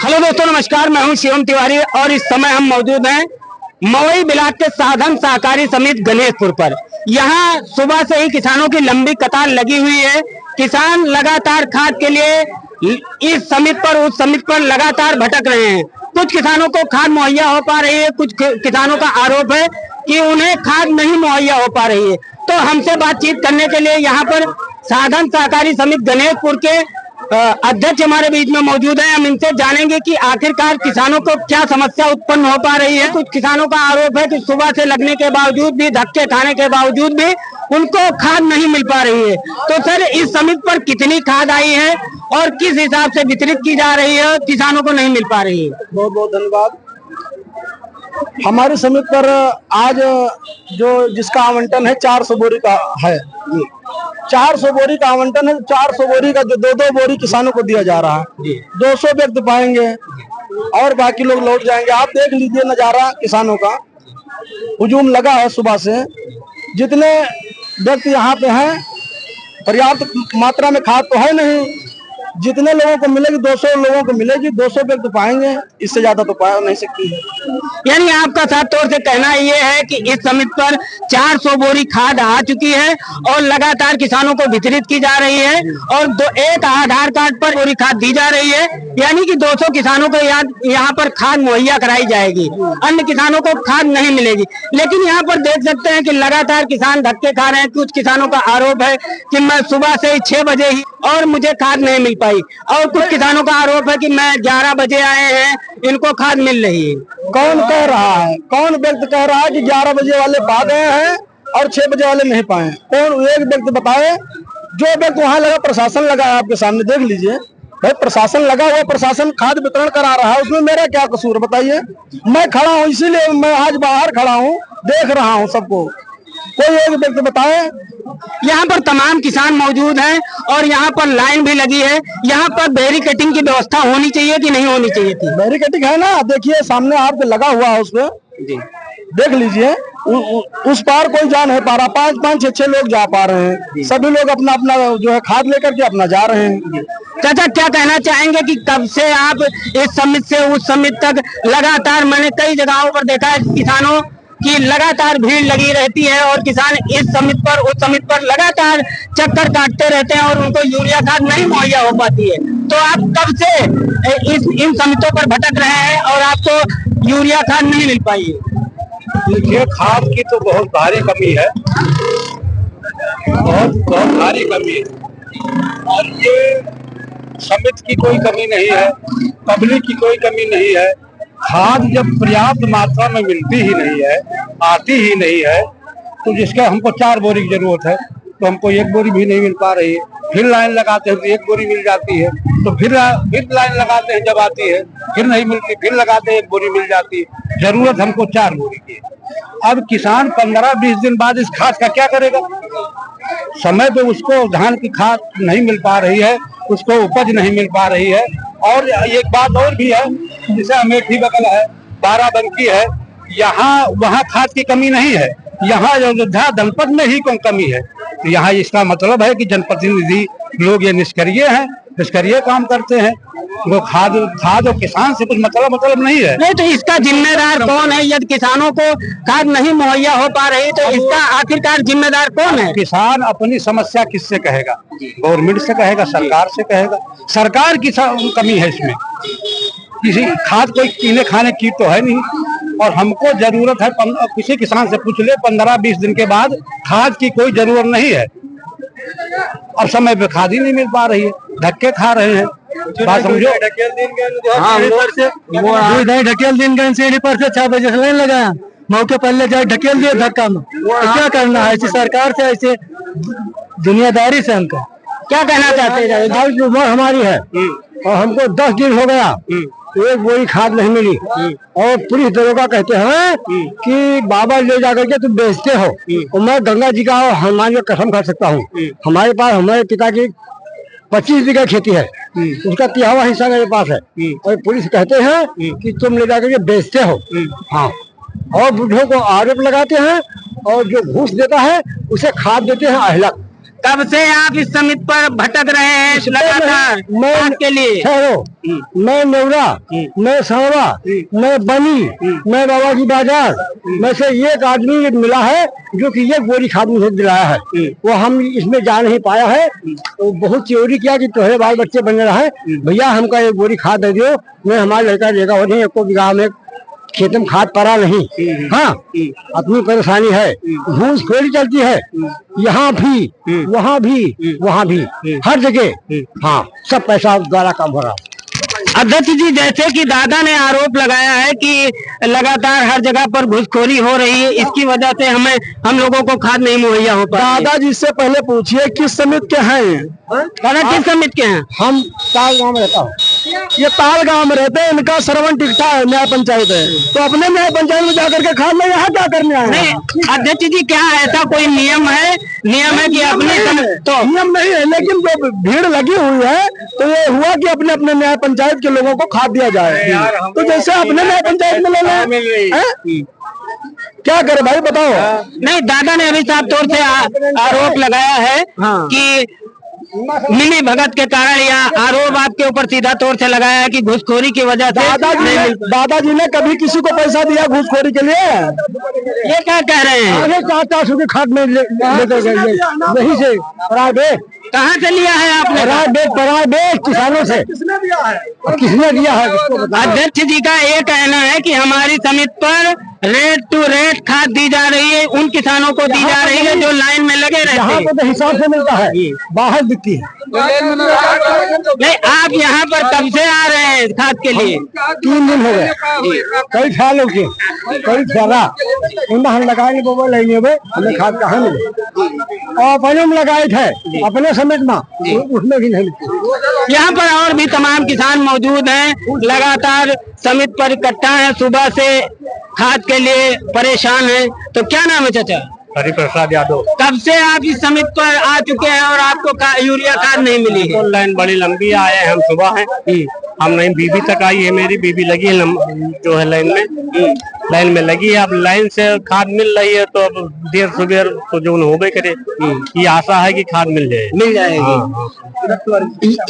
Hello दोस्तों, नमस्कार। मैं हूं शिवम तिवारी और इस समय हम मौजूद हैं मवई ब्लॉक के साधन सहकारी समिति गणेशपुर पर। यहां सुबह से ही किसानों की लंबी कतार लगी हुई है। किसान लगातार खाद के लिए इस समिति पर उस समिति पर लगातार भटक रहे हैं। कुछ किसानों को खाद मुहैया हो पा रही है, कुछ किसानों का आरोप है कि उन्हें खाद नहीं मुहैया हो पा रही है। तो हमसे बातचीत करने के लिए यहाँ पर साधन सहकारी समिति गणेशपुर के अध्यक्ष हमारे बीच में मौजूद है। हम इनसे जानेंगे कि आखिरकार किसानों को क्या समस्या उत्पन्न हो पा रही है। कुछ किसानों का आरोप है कि सुबह से लगने के बावजूद भी, धक्के खाने के बावजूद भी उनको खाद नहीं मिल पा रही है। तो सर, इस समिति पर कितनी खाद आई है और किस हिसाब से वितरित की जा रही है, किसानों को नहीं मिल पा रही है? बहुत बहुत धन्यवाद। हमारी समिति पर आज जिसका आवंटन है 400 बोरी का है। 400 बोरी का आवंटन है। 400 बोरी का जो 2-2 बोरी किसानों को दिया जा रहा है। 200 व्यक्ति पाएंगे और बाकी लोग लौट जाएंगे। आप देख लीजिए नजारा किसानों का, हुजूम लगा है सुबह से। जितने व्यक्ति यहाँ पे हैं, पर्याप्त मात्रा में खाद तो है नहीं। जितने लोगों को मिलेगी 200 लोगों को मिलेगी, 200 व्यक्ति पाएंगे, इससे ज्यादा तो पा नहीं सकती है। यानी आपका साफ तौर से कहना ये है कि इस समिति पर 400 बोरी खाद आ चुकी है और लगातार किसानों को वितरित की जा रही है और एक आधार कार्ड पर बोरी खाद दी जा रही है। यानी कि 200 किसानों को यहाँ पर खाद मुहैया कराई जाएगी, अन्य किसानों को खाद नहीं मिलेगी। लेकिन यहाँ पर देख सकते हैं कि लगातार किसान धक्के खा रहे हैं। कुछ किसानों का आरोप है कि मैं सुबह से 6 बजे ही और मुझे खाद नहीं मिल पाई, और कुछ किसानों का आरोप है कि मैं 11 बजे आए हैं, इनको खाद मिल रही है। कौन कह रहा है? कौन व्यक्ति कह रहा है कि 11 बजे वाले पा गए हैं और 6 बजे वाले नहीं पाए? कौन एक व्यक्ति बताए? जो व्यक्ति वहां लगा, प्रशासन लगा है, आपके सामने देख लीजिए भाई। प्रशासन लगा हुआ, प्रशासन खाद वितरण करा रहा है, उसमें मेरा क्या कसूर बताइए? मैं खड़ा हूँ, इसीलिए मैं आज बाहर खड़ा हूँ, देख रहा हूँ सबको। कोई एक व्यक्ति बताए। यहाँ पर तमाम किसान मौजूद हैं और यहाँ पर लाइन भी लगी है। यहाँ पर बैरिकेडिंग की व्यवस्था होनी चाहिए कि नहीं होनी चाहिए थी? बैरिकेडिंग है ना, देखिए सामने आपके लगा हुआ है, उसमें देख लीजिए। उस पार कोई जा नहीं पा रहा। 5-5, 6-6 लोग जा पा रहे हैं। सभी लोग अपना अपना जो है खाद लेकर के अपना जा रहे हैं। चाचा, क्या कहना चाहेंगे कि कब से आप इस समिति से उस समिति तक लगातार, मैंने कई जगहों पर देखा है किसानों की लगातार भीड़ लगी रहती है और किसान इस समिति पर उस समिति पर लगातार चक्कर काटते रहते हैं और उनको यूरिया खाद नहीं मुहैया हो पाती है। तो आप कब से इन समितियों पर भटक रहे हैं और आपको यूरिया खाद नहीं मिल पाई है? देखिए, खाद की तो बहुत भारी कमी है, बहुत भारी कमी है। और ये समिति की कोई कमी नहीं है, पब्लिक की कोई कमी नहीं है। खाद जब पर्याप्त मात्रा में मिलती ही नहीं है, आती ही नहीं है, तो जिसका हमको 4 बोरी की जरूरत है तो हमको 1 बोरी भी नहीं मिल पा रही है। फिर लाइन लगाते हैं तो 1 बोरी मिल जाती है, तो फिर लाइन लगाते हैं, जब आती है फिर नहीं मिलती, फिर लगाते हैं 1 बोरी मिल जाती है। जरूरत हमको 4 बोरी की है। अब किसान 15-20 दिन बाद इस खाद का क्या करेगा? समय पे उसको धान की खाद नहीं मिल पा रही है, उसको उपज नहीं मिल पा रही है। और एक बात और भी है, जैसे अमेठी बगल है, बाराबंकी है, यहाँ वहाँ खाद की कमी नहीं है, यहाँ अयोध्या जनपद में ही कम कमी है। तो यहाँ इसका मतलब है कि जनप्रतिनिधि लोग ये निष्क्रिय हैं, निष्क्रिय काम करते हैं। वो खाद और किसान से कुछ मतलब नहीं है। नहीं, तो इसका जिम्मेदार कौन है? यदि किसानों को खाद नहीं मुहैया हो पा रही तो इसका आखिरकार जिम्मेदार कौन है? किसान अपनी समस्या किससे कहेगा? गवर्नमेंट से कहेगा, सरकार से कहेगा। सरकार की कमी है इसमें। किसी खाद कोई पीने खाने की तो है नहीं, और हमको जरूरत है। किसी किसान से पूछ ले, 15-20 दिन के बाद खाद की कोई जरूरत नहीं है। अब समय पे खाद ही नहीं मिल पा रही है, धक्के खा रहे हैं। बात समझो। ढकेल दिन गए सीढ़ी पर से 6 बजे से लाइन लगाया, मौके पहले जाए ढकेल दिए धक्का में। तो क्या करना है? ऐसी सरकार से, ऐसे दुनियादारी से हमको क्या कहना चाहते हैं? उम्र हमारी है और हमको 10 दिन हो गया, 1 बोरी खाद नहीं मिली। और पुलिस दरोगा कहते हैं कि बाबा ले जाकर के तुम बेचते हो। और मैं गंगा जी का और हनुमान जी का कसम खा सकता हूँ, हमारे पास, हमारे पिता की 25 बीघा खेती है, उसका 3वां हिस्सा मेरे पास है। और पुलिस कहते हैं कि तुम ले जाकर के बेचते हो। हाँ, और बुढ़ों को आरोप लगाते हैं और जो घूस देता है उसे खाद देते हैं अहलक। कब से आप इस समिति पर भटक रहे हैं लगातार खाद के लिए? मैं नेवरा, मैं सांवरा, मैं बनी, मैं बाबा की बाजार में से एक आदमी मिला है जो कि ये बोरी खाद मुझे दिलाया है। वो हम इसमें जा नहीं पाया है, तो बहुत चोरी किया कि तुम्हारे बाल बच्चे बन रहा है, भैया हमका एक बोरी खाद दे दो। मैं हमारा लड़का देगा वो नहीं, एको बीघा में खेत में खाद पड़ा नहीं। हाँ, अपनी परेशानी है, घूसखोरी चलती है यहाँ भी, वहाँ भी, वहाँ भी, हर जगह। हाँ, सब पैसा द्वारा काम हो रहा। अध्यक्ष जी, जैसे कि दादा ने आरोप लगाया है कि लगातार हर जगह पर घुसखोरी हो रही है, इसकी वजह से हम लोगों को खाद नहीं मुहैया हो पा रही है। दादा जी से पहले पूछिए किस समिति के हैं? दादा किस समिति के हैं? हम ताल गाँव में रहता हूँ। ये ताल गांव में रहते हैं, इनका सरवन टिकटा है, न्याय पंचायत है, तो अपने न्याय पंचायत में जाकर के खाद में यहाँ क्या करने आए? नहीं अध्यक्ष जी, क्या ऐसा कोई नियम है कि अपने तो नियम नहीं है, लेकिन जो भीड़ लगी हुई है तो ये हुआ कि अपने अपने न्याय पंचायत के लोगों को खाद दिया जाए। तो जैसे अपने न्याय पंचायत में लेना, क्या करे भाई बताओ? नहीं, दादा ने अभी साफ तौर से आरोप लगाया है कि मिली भगत के कारण, या आरोप आपके ऊपर सीधा तौर से लगाया है कि घुसखोरी की वजह से दादाजी ने कभी किसी को पैसा दिया घुसखोरी के लिए? ये क्या कह रहे हैं? 400 की खाद में लेकर गए यहीं से प्राइवेट। कहाँ से लिया है आपने? प्राइवेट किसानों से। किसने दिया है? अध्यक्ष जी का ये कहना है कि हमारी समिति पर रेट टू रेट खाद दी जा रही है, उन किसानों को दी जा रही है जो लाइन में लगे रहते हैं। यहाँ पर तो हिसाब से मिलता है, बाहर बिकती है। नहीं, आप यहाँ पर कब से आ रहे हैं खाद के लिए? 3 दिन हो गए, कई ख्यालों के कई ख्याला हम लगाए बोबो लेंगे भाई, हमें खाद कहाँ मिले? और अपने में लगाए थे अपने समेत में, उसमें भी नहीं मिलती। यहाँ पर और भी तमाम किसान मौजूद हैं, लगातार समिति पर इकट्ठा है, सुबह से खाद के लिए परेशान है। तो क्या नाम है चाचा? हरिप्रसाद यादव। कब से आप इस समिति पर आ चुके हैं और आपको यूरिया खाद नहीं मिली है? तो लाइन बड़ी लंबी आए हैं, हम सुबह हैं, हम नहीं, बीबी तक आई है, मेरी बीबी लगी है जो है लाइन में लगी है। अब लाइन से खाद मिल रही है, तो अब देर सुबह तो जो हो गए करे, ये आशा है कि खाद मिल जाएगी।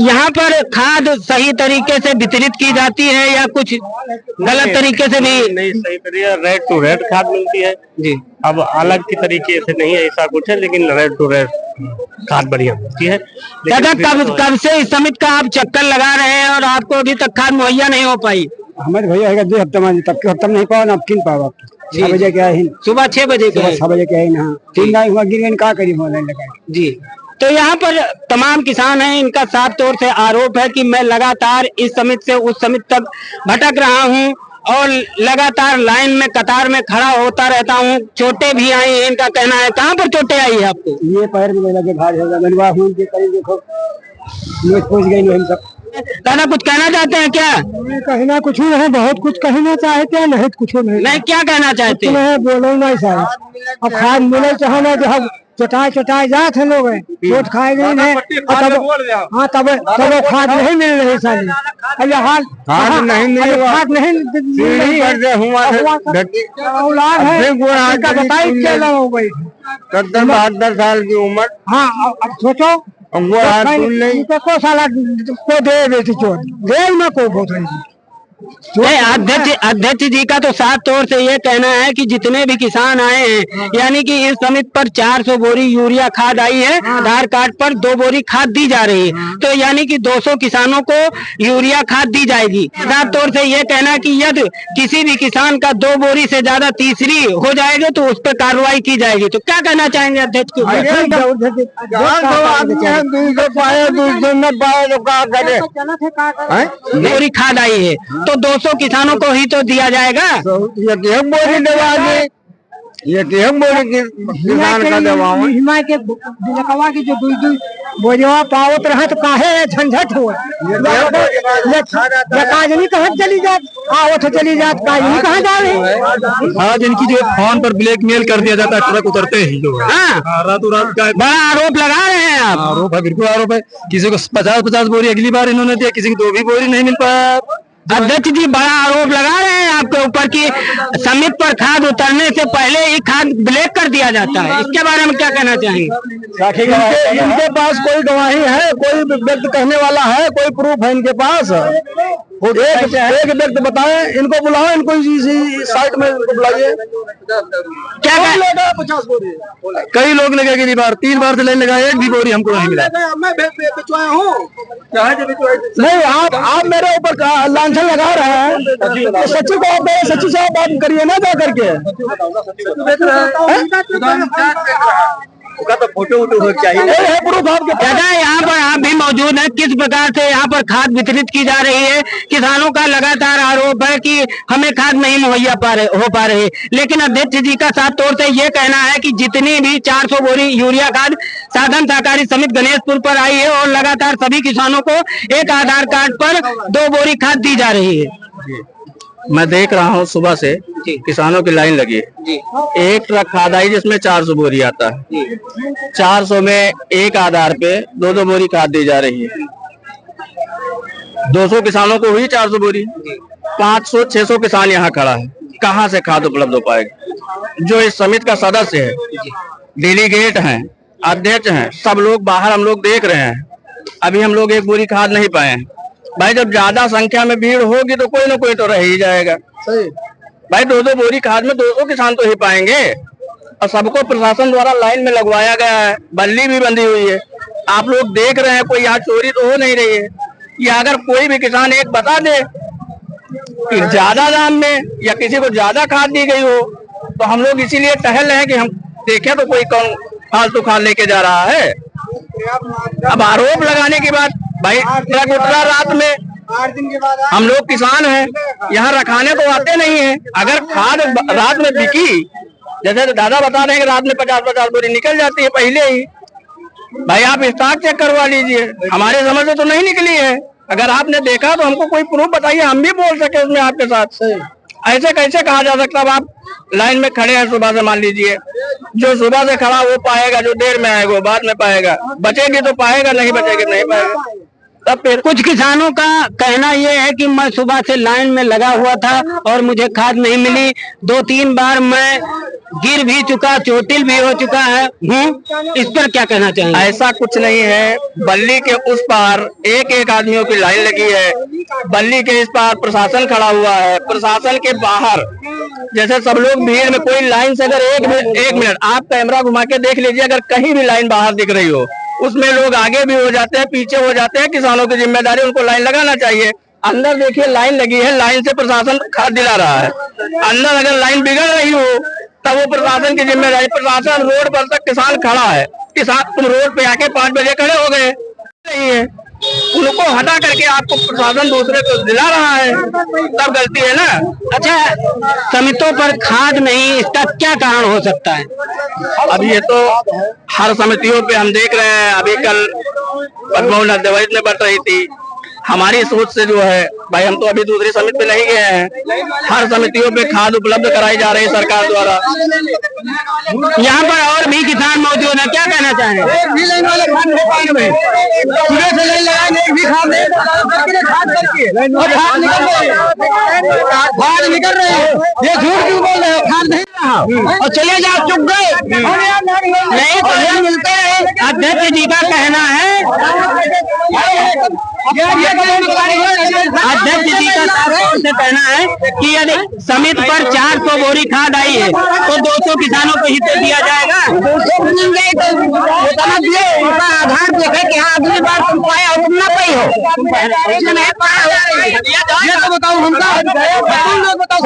यहाँ पर खाद सही तरीके से वितरित की जाती है या कुछ गलत तरीके से भी? नहीं, सही तरीके रेट टू रेट खाद मिलती है जी। अब अलग की तरीके से नहीं है, ऐसा कुछ है, लेकिन रेट टू रेट खाद बढ़िया मिलती है। दादा, कब से इस समिति का आप चक्कर लगा रहे हैं और आपको अभी तक खाद मुहैया नहीं हो पाई? हमारे भैया है 2 हफ्ते में, तब के हफ्ते में नहीं पाओ ना, किन पाओ? 6 बजे क्या है? सुबह 6 बजे के? 6 बजे क्या है ना, 3 दिन हुआ गिर क्या करी लगाए जी। तो यहाँ पर तमाम किसान हैं, इनका साफ तौर से आरोप है कि मैं लगातार इस समिति से उस समिति तक भटक रहा हूँ और लगातार लाइन में कतार में खड़ा होता रहता हूँ। चोटें भी आई हैं, इनका कहना है। कहाँ पर चोटें आई है आपको? ये पैर में लगे घाव हो गया, देखो पहुंच गई नहीं सब। दादा, कुछ कहना चाहते हैं क्या? कहना कुछ नहीं, बहुत कुछ कहना चाहते हैं, नहीं कुछ नहीं। क्या कहना चाहते हैं? बोलो नहीं साहब, अब खाद मिले चाहना जो हम चटाई जात है लोग, चोट खाए गए हैं, हाँ तब खाद नहीं मिल रही साली। खाद नहीं बताइए क्या लगा भाई, 70-72 साल की उम्र। हाँ, अब सोचो को साला को दे देती चोट, जेल में को बहुत रही। अध्यक्ष जी का तो साफ तौर से ये कहना है कि जितने भी किसान आए हैं, यानी कि इस समिति पर 400 बोरी यूरिया खाद आई है, आधार कार्ड पर 2 बोरी खाद दी जा रही है, तो यानी कि 200 किसानों को यूरिया खाद दी जाएगी। साफ तौर से ये कहना है कि यदि किसी भी किसान का 2 बोरी से ज्यादा तीसरी हो जाएगी तो उस पर कार्रवाई की जाएगी। तो क्या कहना चाहेंगे अध्यक्ष के? बोरी खाद आई है तो 200 किसानों को ही तो दिया जाएगा। ये किसान का दबाव हिमाय के दिलकवा की जो बोझवा पावत रहा तो काहे झंझट हो काजनी कहाँ चली जात, आवत चली जात, काजनी कहाँ जा रही। आज इनकी जो फोन पर ब्लैकमेल कर दिया जाता है, ट्रक उतरते ही लोग रातों रात का बड़ा आरोप लगा रहे हैं आप। आरोप है, बिल्कुल आरोप है। किसी को 50-50 बोरी अगली बार इन्होंने दिया, किसी की 2 भी बोरी नहीं मिल पाया। अध्यक्ष जी बड़ा आरोप लगा रहे हैं आपके ऊपर कि समिति पर खाद उतरने से पहले ही खाद ब्लैक कर दिया जाता है, इसके बारे में क्या कहना चाहेंगे? इनके पास कोई गवाही है, कोई व्यक्ति कहने वाला है, कोई प्रूफ है इनके पास? एक व्यक्ति बताएं, इनको बुलाओ, इनको इसी साइट में बुलाइए। क्या लेगा 50 बोरी? कई लोग लगे कि 3 बार से लाइन लगाए, एक भी बोरी हमको नहीं मिला। मैं बिचवाया हूँ नहीं, आप मेरे ऊपर लांछन लगा रहे हैं, तो सच्ची को आप सच्ची से आप बात करिए ना जा करके। तो फोटो चाहिए, प्रूफ आपके दादा यहाँ पर आप भी मौजूद हैं, किस प्रकार से यहाँ पर खाद वितरित की जा रही है? किसानों का लगातार आरोप है कि हमें खाद नहीं मुहैया हो पा रही, लेकिन अध्यक्ष जी का साफ तौर से ये कहना है कि जितनी भी 400 बोरी यूरिया खाद साधन सहकारी समिति गणेशपुर पर आई है और लगातार सभी किसानों को एक आधार कार्ड पर 2 बोरी खाद दी जा रही है। मैं देख रहा हूँ सुबह से किसानों की लाइन लगी है। एक ट्रक खाद आई जिसमें 400 बोरी आता है। 400 में एक आधार पे 2-2 बोरी खाद दी जा रही है। 200 किसानों को हुई 400 बोरी। 500-600 किसान यहाँ खड़ा है, कहाँ से खाद उपलब्ध हो पाएगी? जो इस समिति का सदस्य है, डेलीगेट हैं, अध्यक्ष हैं, सब लोग बाहर हम लोग देख रहे हैं। अभी हम लोग एक बोरी खाद नहीं पाए हैं। भाई जब ज्यादा संख्या में भीड़ होगी तो कोई ना कोई तो रह ही जाएगा। सही भाई 2-2 बोरी खाद में 200 किसान तो ही पाएंगे, और सबको प्रशासन द्वारा लाइन में लगवाया गया है, बल्ली भी बंधी हुई है। आप लोग देख रहे हैं, कोई यहाँ चोरी तो हो नहीं रही है। या अगर कोई भी किसान एक बता दे कि ज्यादा दाम में या किसी को ज्यादा खाद दी गई हो, तो हम लोग इसीलिए टहल रहे हैं कि हम देखें तो कोई कौन फालतू खाद लेके जा रहा है। अब आरोप लगाने के बाद भाई ट्रक उतरा रात में, 8 दिन के बाद हम लोग किसान हैं, यहाँ रखाने तो आते नहीं है। अगर खाद रात में बिकी, जैसे दादा बता रहे हैं कि रात में 50-50 बोरी निकल जाती है पहले ही। भाई आप स्टॉक चेक करवा लीजिए, हमारे समझ से तो नहीं निकली है। अगर आपने देखा तो हमको कोई प्रूफ बताइए, हम भी बोल सके उसमें आपके साथ। ऐसे कैसे कहा जा सकता? अब आप लाइन में खड़े हैं सुबह से, मान लीजिए जो सुबह से खड़ा वो पाएगा, जो देर में आएगा वो बाद में पाएगा। बचेगी तो पाएगा, नहीं बचेगी नहीं पाएगा। तब फिर कुछ किसानों का कहना यह है कि मैं सुबह से लाइन में लगा हुआ था और मुझे खाद नहीं मिली। 2-3 बार मैं गिर भी चुका, चोटिल भी हो चुका है हूँ। इस पर क्या कहना चाहेंगे? ऐसा कुछ नहीं है। बल्ली के उस पार एक आदमियों की लाइन लगी है, बल्ली के इस पार प्रशासन खड़ा हुआ है। प्रशासन के बाहर जैसे सब लोग भीड़ में, कोई लाइन से अगर एक मिनट आप कैमरा घुमा के देख लीजिए, अगर कहीं भी लाइन बाहर दिख रही हो, उसमें लोग आगे भी हो जाते हैं, पीछे हो जाते हैं। किसानों की जिम्मेदारी, उनको लाइन लगाना चाहिए। अंदर देखिए लाइन लगी है, लाइन से प्रशासन खाद दिला रहा है। अंदर अगर लाइन बिगड़ रही हो तब वो प्रशासन की जिम्मेदारी। प्रशासन रोड पर तक किसान खड़ा है, किसान तुम रोड पे आके 5 बजे खड़े हो गए नहीं है, उनको हटा करके आपको प्रशासन दूसरे को दिला रहा है, तब गलती है ना। अच्छा, समितियों पर खाद नहीं, इसका क्या कारण हो सकता है? अब ये तो हर समितियों पे हम देख रहे हैं। अभी कल पद्मोहन अध्यक्ष में बढ़ रही थी। हमारी सोच से जो है भाई, हम तो अभी दूसरी समिति पे नहीं गए हैं। हर समितियों पे खाद उपलब्ध कराई जा रही है सरकार द्वारा। यहाँ पर और भी किसान मौजूद है, क्या कहना चाहेंगे? खाद निकल रहे हैं, ये झूठ क्यों बोल रहे हो? खाद नहीं रहा और चले जाओ, चुप गए नहीं तो मिलते हैं। अध्यक्ष जी का कहना है, अध्यक्ष जी का से कहना है कि यदि समिति पर 400 बोरी खाद आई है तो 200 किसानों को ही तो दिया जाएगा। 200 मिल गए तो आधार देखे कि हाँ अगली बार तुम पाए और तुम ना पाई हो, नहीं पाया ये तो बताओ हमका, तुम लोग बताओ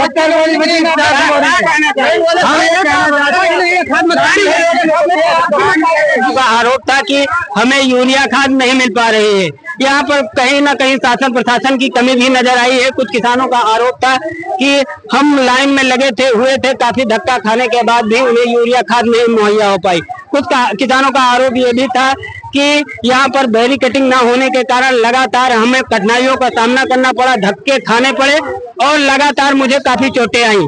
आरोप था कि हमें यूरिया खाद नहीं मिल पा रही है। यहाँ पर कहीं ना कहीं शासन प्रशासन की कमी भी नजर आई है। कुछ किसानों का आरोप था कि हम लाइन में लगे हुए थे, काफी धक्का खाने के बाद भी उन्हें यूरिया खाद नहीं मुहैया हो पाई। कुछ किसानों का आरोप ये भी था कि यहाँ पर बैरिकेडिंग ना होने के कारण लगातार हमें कठिनाइयों का सामना करना पड़ा, धक्के खाने पड़े और लगातार मुझे काफी चोटें आई।